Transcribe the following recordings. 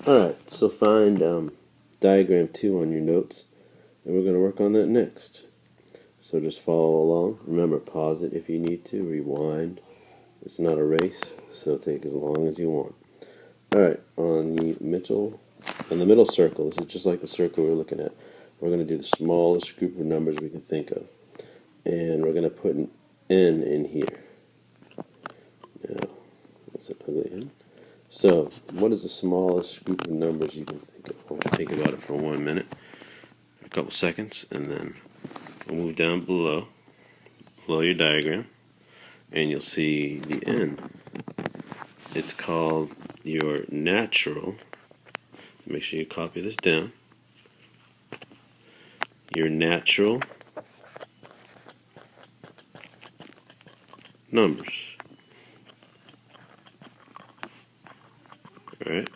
Alright, so find diagram 2 on your notes, and we're going to work on that next. So just follow along. Remember, pause it if you need to, rewind. It's not a race, so take as long as you want. Alright, on the middle circle, this is just like the circle we were looking at. We're going to do the smallest group of numbers we can think of. And we're going to put an N in here. Now, that's an ugly N. So, what is the smallest group of numbers you can think of? We'll think about it for 1 minute, a couple seconds, and then we'll move down below your diagram, and you'll see the N. It's called your natural. Make sure you copy this down. Your natural numbers. Alright?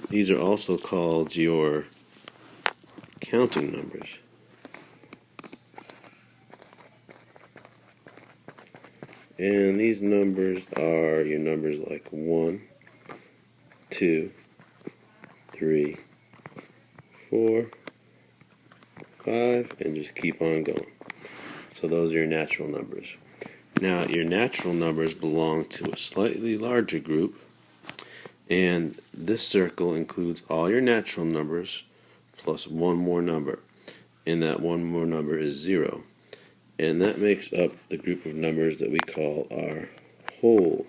These are also called your counting numbers. And these numbers are your numbers like 1, 2, 3, 4, 5, and just keep on going. So those are your natural numbers. Now, your natural numbers belong to a slightly larger group, and this circle includes all your natural numbers plus one more number, and that one more number is 0. And that makes up the group of numbers that we call our whole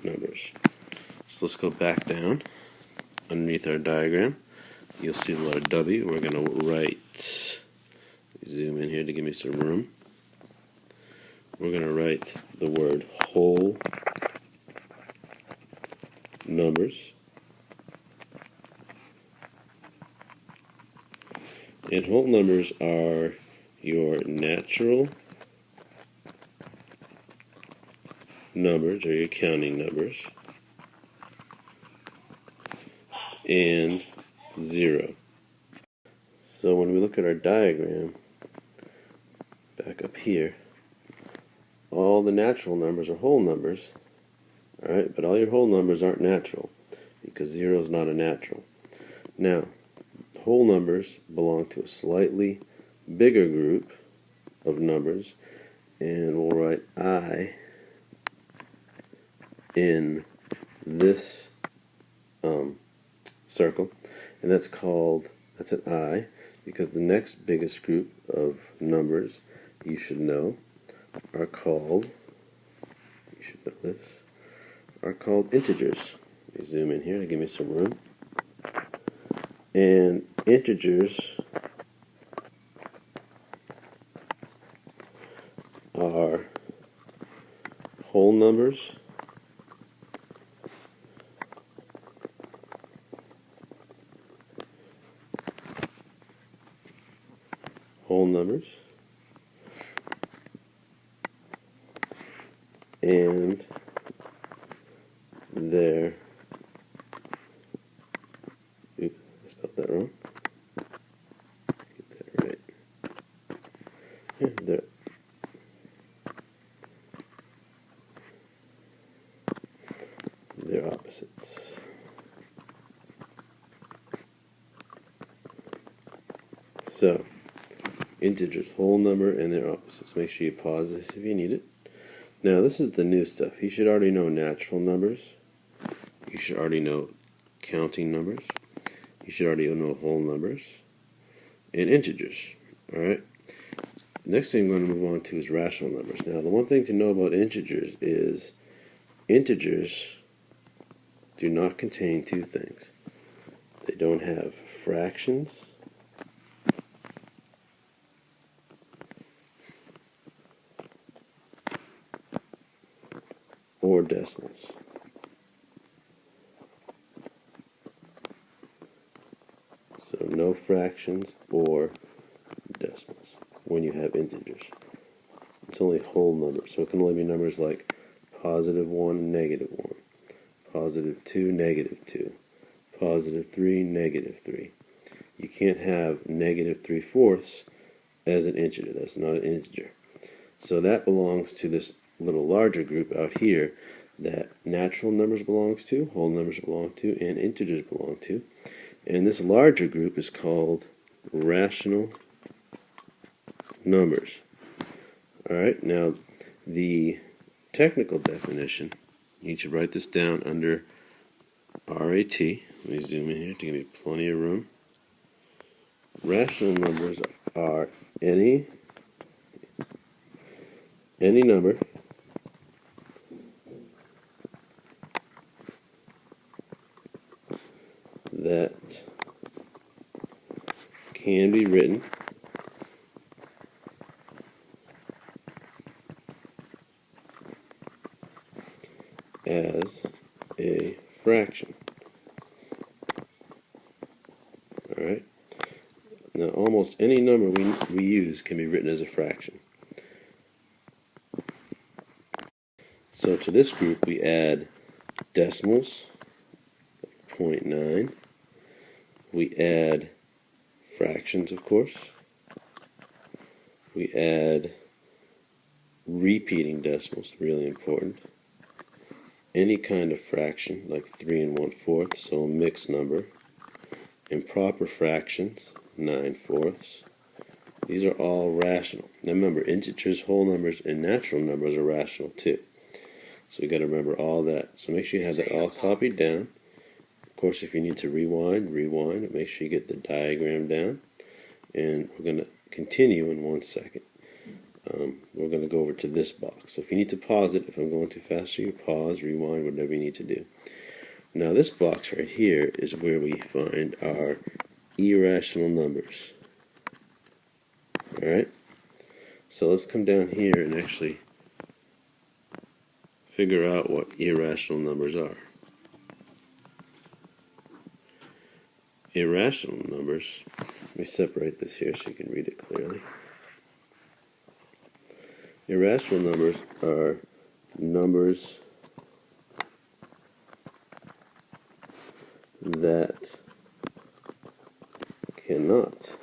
numbers. So let's go back down underneath our diagram. You'll see the letter W. We're going to write, zoom in here to give me some room. We're going to write the word whole numbers. And whole numbers are your natural numbers, or your counting numbers, and 0. So when we look at our diagram, back up here, all the natural numbers are whole numbers, alright, but all your whole numbers aren't natural, because 0 is not a natural. Now, whole numbers belong to a slightly bigger group of numbers, and we'll write I in this circle, and that's an I, because the next biggest group of numbers you should know are called, you should know this, are called integers. Let me zoom in here to give me some room. And integers are whole numbers and their, oops, I spelled that wrong. Get that right. Yeah, their opposites. So, integers, whole number, and their opposites. Make sure you pause this if you need it. Now, this is the new stuff. You should already know natural numbers. You should already know counting numbers. You should already know whole numbers and integers. Alright? Next thing we're going to move on to is rational numbers. Now, the one thing to know about integers is integers do not contain two things. They don't have fractions or decimals. So no fractions or decimals when you have integers. It's only whole numbers, so it can only be numbers like positive 1 and negative 1, positive 2, negative 2, positive 3, negative 3. You can't have negative 3/4 as an integer. That's not an integer. So that belongs to this little larger group out here that natural numbers belongs to, whole numbers belong to, and integers belong to. And this larger group is called rational numbers. Alright, now the technical definition, you need to write this down under RAT. Let me zoom in here to give me plenty of room. Rational numbers are any number that can be written as a fraction. Alright? Now, almost any number we use can be written as a fraction. So to this group, we add decimals, 0.9. We add fractions, of course. We add repeating decimals, really important. Any kind of fraction, like 3 1/4, so a mixed number. Improper fractions, 9/4. These are all rational. Now remember, integers, whole numbers, and natural numbers are rational too. So we got to remember all that. So make sure you have that all copied down. Of course, if you need to rewind. Make sure you get the diagram down. And we're going to continue in 1 second. We're going to go over to this box. So if you need to pause it, if I'm going too fast, you pause, rewind, whatever you need to do. Now this box right here is where we find our irrational numbers. Alright? So let's come down here and actually figure out what irrational numbers are. Irrational numbers, let me separate this here so you can read it clearly. Irrational numbers are numbers that cannot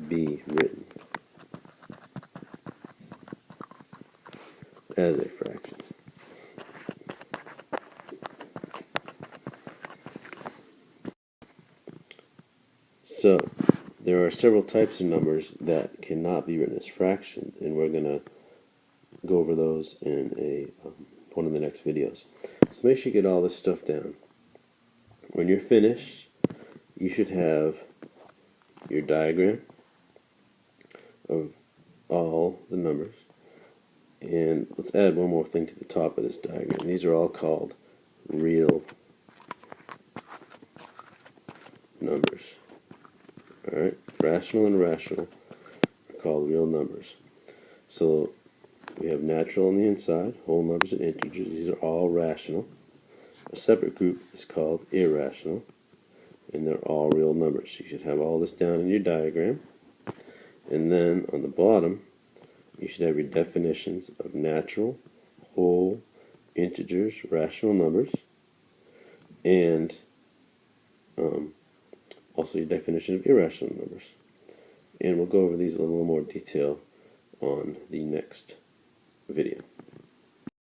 be written as a fraction. So, there are several types of numbers that cannot be written as fractions, and we're going to go over those in one of the next videos. So make sure you get all this stuff down. When you're finished, you should have your diagram of all the numbers. And let's add one more thing to the top of this diagram. These are all called real numbers. Alright, rational and irrational are called real numbers. So we have natural on the inside, whole numbers and integers. These are all rational. A separate group is called irrational, and they're all real numbers. You should have all this down in your diagram. And then on the bottom, you should have your definitions of natural, whole, integers, rational numbers, and also your definition of irrational numbers. And we'll go over these in a little more detail on the next video.